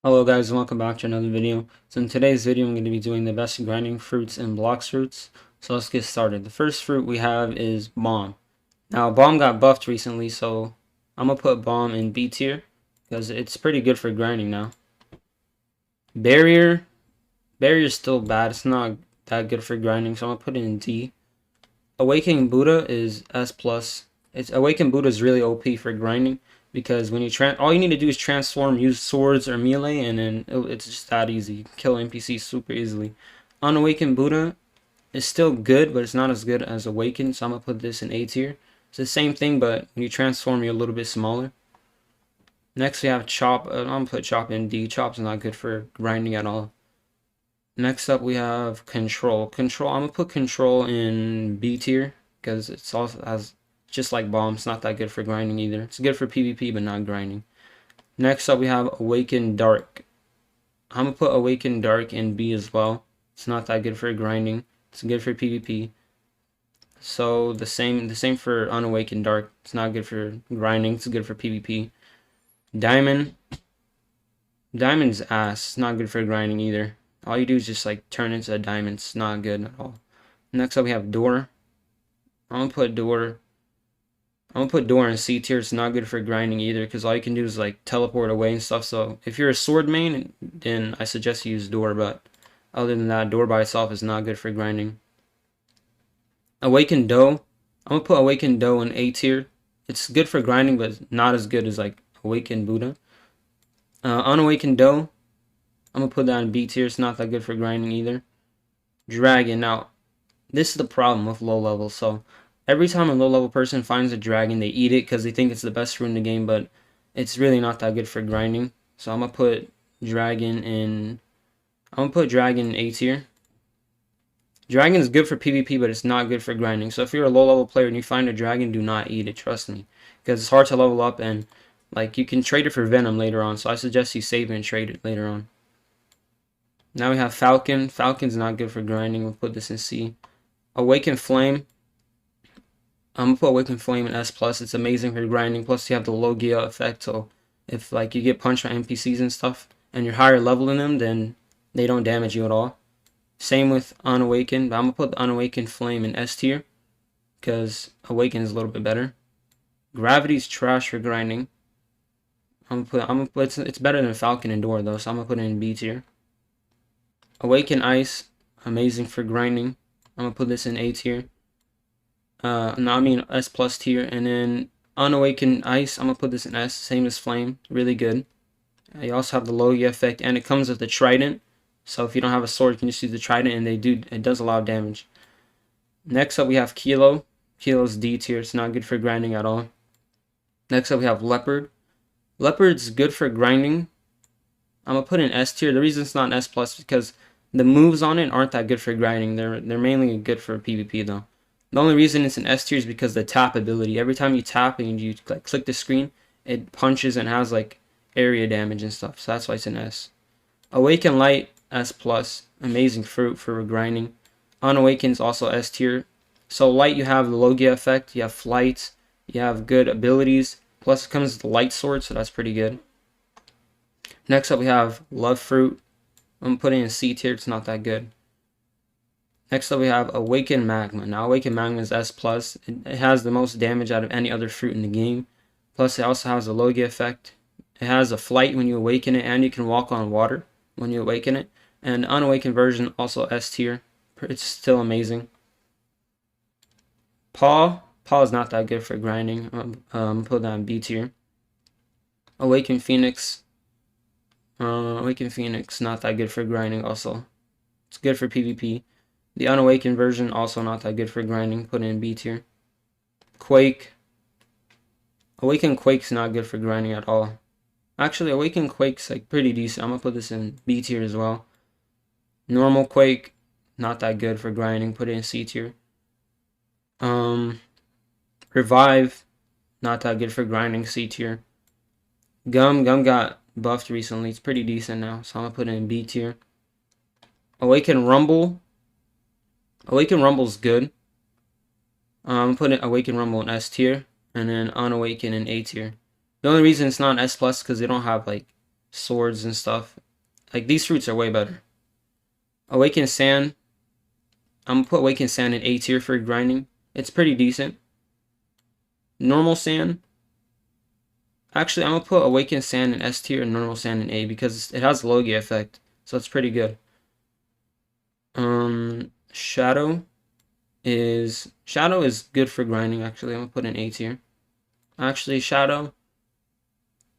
Hello guys, and welcome back to another video. So in today's video I'm going to be doing the best grinding fruits and Blox fruits. So let's get started. The first fruit we have is Bomb. Now Bomb got buffed recently, so I'm going to put Bomb in B tier because it's pretty good for grinding now. Barrier is still bad. It's not that good for grinding, so I'm going to put it in D. Awakening Buddha is S+. Awakened Buddha is really OP for grinding because when you all you need to do is transform, use swords or melee, and then it's just that easy. You can kill NPCs super easily. Unawakened Buddha is still good, but it's not as good as Awakened, so I'm gonna put this in A tier. It's the same thing, but when you transform, you're a little bit smaller. Next we have Chop. I'm gonna put Chop in D. Chop's not good for grinding at all. Next up we have Control. I'm gonna put Control in B tier because it's also has just like Bomb. It's not that good for grinding either. It's good for PvP but not grinding. Next up we have Awakened Dark. I'm gonna put Awakened Dark in B as well. It's not that good for grinding. It's good for PvP. So the same for Unawakened Dark. It's not good for grinding. It's good for PvP. Diamond's ass. It's not good for grinding either. All you do is just like turn into a diamond. It's not good at all. Next up we have Door. I'm gonna put Door in C tier. It's not good for grinding either because all you can do is like teleport away and stuff. So if you're a sword main, then I suggest you use Door, but other than that, Door by itself is not good for grinding. Awakened Doe. I'm gonna put Awakened Doe in A tier. It's good for grinding, but not as good as like Awakened Buddha. Unawakened Doe. I'm gonna put that in B tier. It's not that good for grinding either. Dragon. Now, this is the problem with low level. So every time a low level person finds a dragon, they eat it because they think it's the best fruit in the game, but it's really not that good for grinding. So I'm gonna put dragon in A tier. Dragon is good for PvP, but it's not good for grinding. So if you're a low level player and you find a dragon, do not eat it, trust me. Because it's hard to level up and like you can trade it for Venom later on. So I suggest you save it and trade it later on. Now we have Falcon. Falcon's not good for grinding. We'll put this in C. Awakened Flame. I'm gonna put Awakened Flame in S+. It's amazing for grinding. Plus you have the Logia effect, so if like you get punched by NPCs and stuff and you're higher level than them, then they don't damage you at all. Same with Unawakened, but I'm gonna put the Unawakened Flame in S tier because Awakened is a little bit better. Gravity's trash for grinding. It's better than Falcon and Door though, so I'm gonna put it in B tier. Awakened Ice, amazing for grinding. I'm gonna put this in A tier. S+ tier, and then Unawakened Ice, I'm gonna put this in S, same as Flame, really good. You also have the Logia effect, and it comes with the Trident, so if you don't have a sword, you can just use the Trident, and it does a lot of damage. Next up we have Kilo. Kilo's D tier, it's not good for grinding at all. Next up we have Leopard. Leopard's good for grinding. I'm gonna put in S tier. The reason it's not S+ is because the moves on it aren't that good for grinding. They're mainly good for PvP though. The only reason it's an S tier is because the tap ability. Every time you tap and you like click the screen, it punches and has like area damage and stuff. So that's why it's an S. Awaken Light, S+. Amazing fruit for grinding. Unawaken's also S tier. So Light, you have the Logia effect, you have flight, you have good abilities. Plus it comes with the light sword, so that's pretty good. Next up we have Love Fruit. I'm putting in C tier, it's not that good. Next up we have Awakened Magma. Now Awakened Magma is S+. It has the most damage out of any other fruit in the game. Plus it also has a Logia effect. It has a flight when you awaken it, and you can walk on water when you awaken it. And the unawakened version also S tier. It's still amazing. Paw is not that good for grinding. Put that in B tier. Awakened Phoenix. Awakened Phoenix, not that good for grinding also. It's good for PvP. The unawakened version, also not that good for grinding. Put it in B tier. Quake. Awakened Quake's not good for grinding at all. Actually, Awakened Quake's like pretty decent. I'm gonna put this in B tier as well. Normal Quake, not that good for grinding. Put it in C tier. Revive, not that good for grinding. C tier. Gum got buffed recently. It's pretty decent now, so I'm gonna put it in B tier. Awakened Rumble. Awakened Rumble's good. I'm putting Awakened Rumble in S tier, and then Unawakened in A tier. The only reason it's not S+ because they don't have like swords and stuff. Like, these fruits are way better. Awakened Sand. I'm gonna put Awakened Sand in A tier for grinding. It's pretty decent. Normal Sand. Actually, I'm gonna put Awakened Sand in S tier and Normal Sand in A because it has Logia effect, so it's pretty good. Shadow is good for grinding. Actually, I'm gonna put in A tier. Actually, Shadow.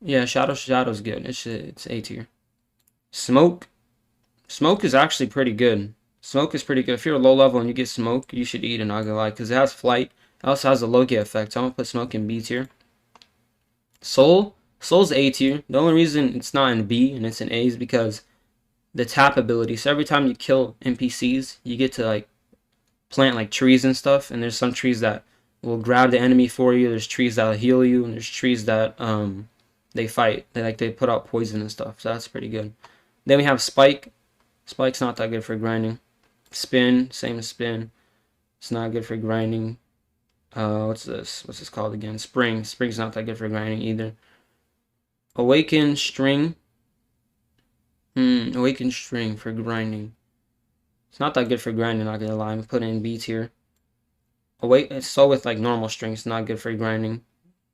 Yeah, Shadow's good. It's A tier. Smoke is actually pretty good. Smoke is pretty good. If you're low level and you get smoke, you should eat it, not gonna lie, because it has flight. It also has a Logia effect. So I'm gonna put smoke in B tier. Soul's A tier. The only reason it's not in B and it's in A is because the tap ability. So every time you kill NPCs, you get to like plant like trees and stuff, and there's some trees that will grab the enemy for you. There's trees that will heal you, and there's trees that they fight. They put out poison and stuff. So that's pretty good. Then we have Spike. Spike's not that good for grinding. Spin, same as Spin. It's not good for grinding. What's this? What's this called again? Spring. Spring's not that good for grinding either. Awaken String. Awaken String for grinding. It's not that good for grinding, not gonna lie. I'm putting in B tier. It's so with like normal strings, not good for grinding.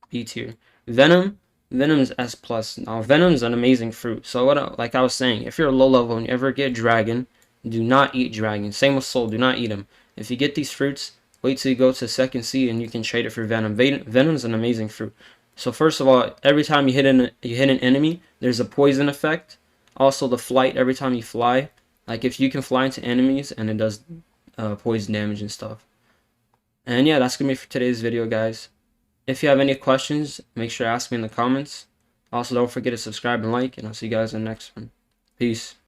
B tier. Venom's S plus. Now Venom's an amazing fruit. So like I was saying, if you're low level and you ever get dragon, do not eat dragon. Same with soul, do not eat them. If you get these fruits, wait till you go to second C and you can trade it for Venom. Venom's an amazing fruit. So first of all, every time you hit an enemy, there's a poison effect. Also the flight, every time you fly, like if you can fly into enemies, and it does poison damage and stuff. And yeah, that's gonna be for today's video, guys. If you have any questions, make sure to ask me in the comments. Also, don't forget to subscribe and like, and I'll see you guys in the next one. Peace.